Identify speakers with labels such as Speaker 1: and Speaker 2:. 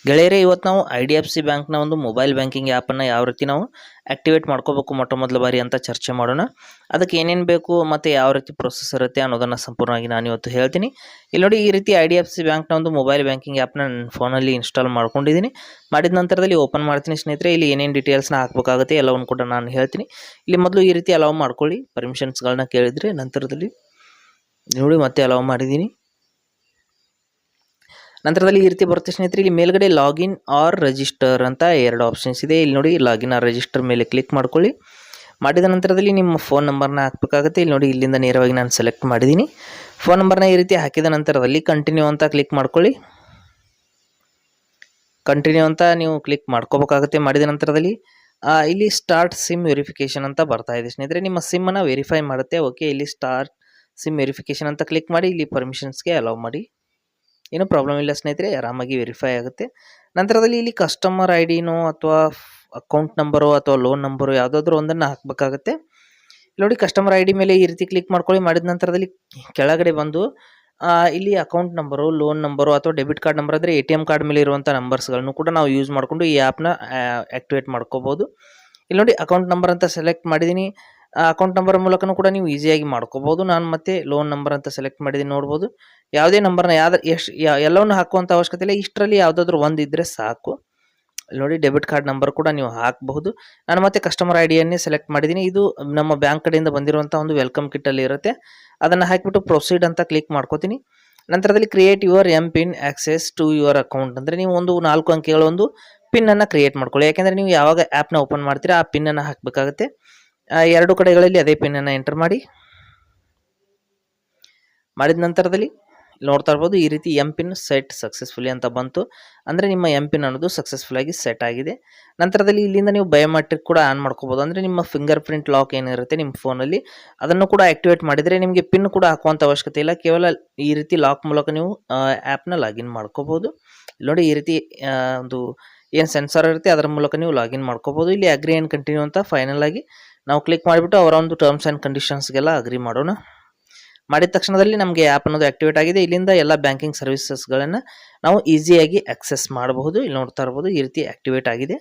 Speaker 1: ಗೆಳೆಯರೇ, ಇವತ್ತು ನಾವು IDFC ಬ್ಯಾಂಕ್ನ ಒಂದು ಮೊಬೈಲ್ ಬ್ಯಾಂಕಿಂಗ್ ಆ್ಯಪನ್ನು ಯಾವ ರೀತಿ ನಾವು ಆ್ಯಕ್ಟಿವೇಟ್ ಮಾಡ್ಕೋಬೇಕು ಮೊಟ್ಟ ಮೊದಲ ಬಾರಿ ಅಂತ ಚರ್ಚೆ ಮಾಡೋಣ. ಅದಕ್ಕೆ ಏನೇನು ಬೇಕು ಮತ್ತು ಯಾವ ರೀತಿ ಪ್ರೊಸೆಸ್ ಇರುತ್ತೆ ಅನ್ನೋದನ್ನು ಸಂಪೂರ್ಣವಾಗಿ ನಾನು ಇವತ್ತು ಹೇಳ್ತೀನಿ. ಇಲ್ಲಿ ನೋಡಿ, ಈ ರೀತಿ IDFC ಬ್ಯಾಂಕ್ನ ಒಂದು ಮೊಬೈಲ್ ಬ್ಯಾಂಕಿಂಗ್ ಆ್ಯಪ್ನ ನನ್ನ ಫೋನಲ್ಲಿ ಇನ್ಸ್ಟಾಲ್ ಮಾಡ್ಕೊಂಡಿದ್ದೀನಿ. ಮಾಡಿದ ನಂತರದಲ್ಲಿ ಓಪನ್ ಮಾಡ್ತೀನಿ ಸ್ನೇಹಿತರೆ. ಇಲ್ಲಿ ಏನೇನು ಡೀಟೇಲ್ಸ್ನ ಹಾಕಬೇಕಾಗುತ್ತೆ ಎಲ್ಲವನ್ನು ಕೂಡ ನಾನು ಹೇಳ್ತೀನಿ. ಇಲ್ಲಿ ಮೊದಲು ಈ ರೀತಿ ಅಲೌ ಮಾಡ್ಕೊಳ್ಳಿ, ಪರ್ಮಿಷನ್ಸ್ಗಳನ್ನ ಕೇಳಿದರೆ ನಂತರದಲ್ಲಿ ನೋಡಿ ಮತ್ತೆ ಅಲೌ ಮಾಡಿದ್ದೀನಿ. ನಂತರದಲ್ಲಿ ಈ ರೀತಿ ಬರುತ್ತೆ ಸ್ನೇಹಿತರೆ. ಇಲ್ಲಿ ಮೇಲ್ಗಡೆ ಲಾಗಿನ್ ಆರ್ ರಿಜಿಸ್ಟರ್ ಅಂತ ಎರಡು ಆಪ್ಷನ್ಸ್ ಇದೆ. ಇಲ್ಲಿ ನೋಡಿ, ಲಾಗಿನ್ ಆರ್ ರಿಜಿಸ್ಟರ್ ಮೇಲೆ ಕ್ಲಿಕ್ ಮಾಡ್ಕೊಳ್ಳಿ. ಮಾಡಿದ ನಂತರದಲ್ಲಿ ನಿಮ್ಮ ಫೋನ್ ನಂಬರ್ನ ಹಾಕಬೇಕಾಗುತ್ತೆ. ಇಲ್ಲಿ ನೋಡಿ, ಇಲ್ಲಿಂದ ನೇರವಾಗಿ ನಾನು ಸೆಲೆಕ್ಟ್ ಮಾಡಿದ್ದೀನಿ. ಫೋನ್ ನಂಬರ್ನ ಈ ರೀತಿ ಹಾಕಿದ ನಂತರದಲ್ಲಿ ಕಂಟಿನ್ಯೂ ಅಂತ ಕ್ಲಿಕ್ ಮಾಡ್ಕೊಳ್ಳಿ. ಕಂಟಿನ್ಯೂ ಅಂತ ನೀವು ಕ್ಲಿಕ್ ಮಾಡ್ಕೋಬೇಕಾಗುತ್ತೆ. ಮಾಡಿದ ನಂತರದಲ್ಲಿ ಇಲ್ಲಿ ಸ್ಟಾರ್ಟ್ ಸಿಮ್ ವೆರಿಫಿಕೇಶನ್ ಅಂತ ಬರ್ತಾ ಇದೆ ಸ್ನೇಹಿತರೆ. ನಿಮ್ಮ ಸಿಮ್ಮನ್ನು ವೆರಿಫೈ ಮಾಡುತ್ತೆ. ಓಕೆ, ಇಲ್ಲಿ ಸ್ಟಾರ್ಟ್ ಸಿಮ್ ವೆರಿಫಿಕೇಶನ್ ಅಂತ ಕ್ಲಿಕ್ ಮಾಡಿ ಇಲ್ಲಿ ಪರ್ಮಿಷನ್ಸ್ಗೆ ಅಲೌ ಮಾಡಿ. ಏನೂ ಪ್ರಾಬ್ಲಮ್ ಇಲ್ಲ ಸ್ನೇಹಿತರೆ, ಆರಾಮಾಗಿ ವೆರಿಫೈ ಆಗುತ್ತೆ. ನಂತರದಲ್ಲಿ ಇಲ್ಲಿ ಕಸ್ಟಮರ್ ID-ನೋ ಅಥವಾ ಅಕೌಂಟ್ ನಂಬರು ಅಥವಾ ಲೋನ್ ನಂಬರು ಯಾವುದಾದ್ರೂ ಒಂದನ್ನು ಹಾಕಬೇಕಾಗತ್ತೆ. ನೋಡಿ, ಕಸ್ಟಮರ್ ID ಮೇಲೆ ಈ ರೀತಿ ಕ್ಲಿಕ್ ಮಾಡ್ಕೊಳ್ಳಿ. ಮಾಡಿದ ನಂತರದಲ್ಲಿ ಕೆಳಗಡೆ ಬಂದು ಇಲ್ಲಿ ಅಕೌಂಟ್ ನಂಬರು, ಲೋನ್ ನಂಬರು ಅಥವಾ ಡೆಬಿಟ್ ಕಾರ್ಡ್ ನಂಬರ್ ಅಂದರೆ ATM ಕಾರ್ಡ್ ಮೇಲೆ ಇರುವಂಥ ನಂಬರ್ಸ್ಗಳನ್ನು ಕೂಡ ನಾವು ಯೂಸ್ ಮಾಡಿಕೊಂಡು ಈ ಆ್ಯಪ್ನ ಆ್ಯಕ್ಟಿವೇಟ್ ಮಾಡ್ಕೋಬೋದು. ಇಲ್ಲಿ ನೋಡಿ, ಅಕೌಂಟ್ ನಂಬರ್ ಅಂತ ಸೆಲೆಕ್ಟ್ ಮಾಡಿದ್ದೀನಿ. ಅಕೌಂಟ್ ನಂಬರ್ ಮೂಲಕನೂ ಕೂಡ ನೀವು ಈಸಿಯಾಗಿ ಮಾಡ್ಕೋಬೋದು. ನಾನು ಮತ್ತೆ ಲೋನ್ ನಂಬರ್ ಅಂತ ಸೆಲೆಕ್ಟ್ ಮಾಡಿದ್ದೀನಿ. ನೋಡ್ಬೋದು, ಯಾವುದೇ ನಂಬರ್ನ ಎಲ್ಲವನ್ನು ಹಾಕುವಂಥ ಅವಶ್ಯಕತೆ ಇಲ್ಲ. ಇಷ್ಟರಲ್ಲಿ ಯಾವುದಾದ್ರೂ ಒಂದು ಇದ್ದರೆ ಸಾಕು. ನೋಡಿ, ಡೆಬಿಟ್ ಕಾರ್ಡ್ ನಂಬರ್ ಕೂಡ ನೀವು ಹಾಕಬಹುದು. ನಾನು ಮತ್ತೆ ಕಸ್ಟಮರ್ ID-ಯನ್ನೇ ಸೆಲೆಕ್ಟ್ ಮಾಡಿದ್ದೀನಿ. ಇದು ನಮ್ಮ ಬ್ಯಾಂಕ್ ಕಡೆಯಿಂದ ಬಂದಿರುವಂಥ ಒಂದು ವೆಲ್ಕಮ್ ಕಿಟ್ಟಲ್ಲಿ ಇರುತ್ತೆ. ಅದನ್ನು ಹಾಕಿಬಿಟ್ಟು ಪ್ರೊಸೀಡ್ ಅಂತ ಕ್ಲಿಕ್ ಮಾಡ್ಕೋತೀನಿ. ನಂತರದಲ್ಲಿ create your MPIN access to your account ಅಂದರೆ ನೀವು ಒಂದು 4 ಅಂಕೆಗಳ ಒಂದು ಪಿನ್ನನ್ನು ಕ್ರಿಯೇಟ್ ಮಾಡ್ಕೊಳ್ಳಿ. ಯಾಕೆಂದರೆ ನೀವು ಯಾವಾಗ ಆ್ಯಪ್ನ ಓಪನ್ ಮಾಡ್ತೀರಾ ಆ ಪಿನ್ನನ್ನು ಹಾಕಬೇಕಾಗುತ್ತೆ. ಎರಡು ಕಡೆಗಳಲ್ಲಿ ಅದೇ ಪಿನ್ನನ್ನು ಎಂಟರ್ ಮಾಡಿ. ಮಾಡಿದ ನಂತರದಲ್ಲಿ ನೋಡ್ತಾ ಇರ್ಬೋದು, ಈ ರೀತಿ MPIN ಸೆಟ್ ಸಕ್ಸಸ್ಫುಲಿ ಅಂತ ಬಂತು. ಅಂದರೆ ನಿಮ್ಮ MPIN ಅನ್ನೋದು ಸಕ್ಸಸ್ಫುಲ್ ಆಗಿ ಸೆಟ್ ಆಗಿದೆ. ನಂತರದಲ್ಲಿ ಇಲ್ಲಿಂದ ನೀವು ಬಯೋಮೆಟ್ರಿಕ್ ಕೂಡ ಆನ್ ಮಾಡ್ಕೋಬೋದು. ಅಂದರೆ ನಿಮ್ಮ ಫಿಂಗರ್ ಪ್ರಿಂಟ್ ಲಾಕ್ ಏನಿರುತ್ತೆ ನಿಮ್ಮ ಫೋನಲ್ಲಿ ಅದನ್ನು ಕೂಡ ಆ್ಯಕ್ಟಿವೇಟ್ ಮಾಡಿದರೆ ನಿಮಗೆ ಪಿನ್ ಕೂಡ ಹಾಕುವಂಥ ಅವಶ್ಯಕತೆ ಇಲ್ಲ. ಕೇವಲ ಈ ರೀತಿ ಲಾಕ್ ಮೂಲಕ ನೀವು ಆ್ಯಪ್ನ ಲಾಗಿನ್ ಮಾಡ್ಕೋಬೋದು. ನೋಡಿ, ಈ ರೀತಿ ಒಂದು ಏನು ಸೆನ್ಸರ್ ಇರುತ್ತೆ ಅದರ ಮೂಲಕ ನೀವು ಲಾಗಿನ್ ಮಾಡ್ಕೋಬೋದು. ಇಲ್ಲಿ ಅಗ್ರಿ ಆ್ಯಂಡ್ ಕಂಟಿನ್ಯೂ ಅಂತ ಫೈನಲ್ ಆಗಿ ನಾವು ಕ್ಲಿಕ್ ಮಾಡಿಬಿಟ್ಟು ಅವರ ಒಂದು ಟರ್ಮ್ಸ್ ಆ್ಯಂಡ್ ಕಂಡೀಷನ್ಸ್ಗೆಲ್ಲ ಅಗ್ರಿ ಮಾಡೋಣ. ಮಾಡಿದ ತಕ್ಷಣದಲ್ಲಿ ನಮಗೆ ಆ್ಯಪ್ ಅನ್ನೋದು ಆ್ಯಕ್ಟಿವೇಟ್ ಆಗಿದೆ. ಇಲ್ಲಿಂದ ಎಲ್ಲ ಬ್ಯಾಂಕಿಂಗ್ ಸರ್ವಿಸಸ್ಗಳನ್ನು ನಾವು ಈಸಿಯಾಗಿ ಆಕ್ಸೆಸ್ ಮಾಡಬಹುದು. ಇಲ್ಲಿ ನೋಡ್ತಾ ಇರ್ಬೋದು, ಈ ರೀತಿ ಆ್ಯಕ್ಟಿವೇಟ್ ಆಗಿದೆ.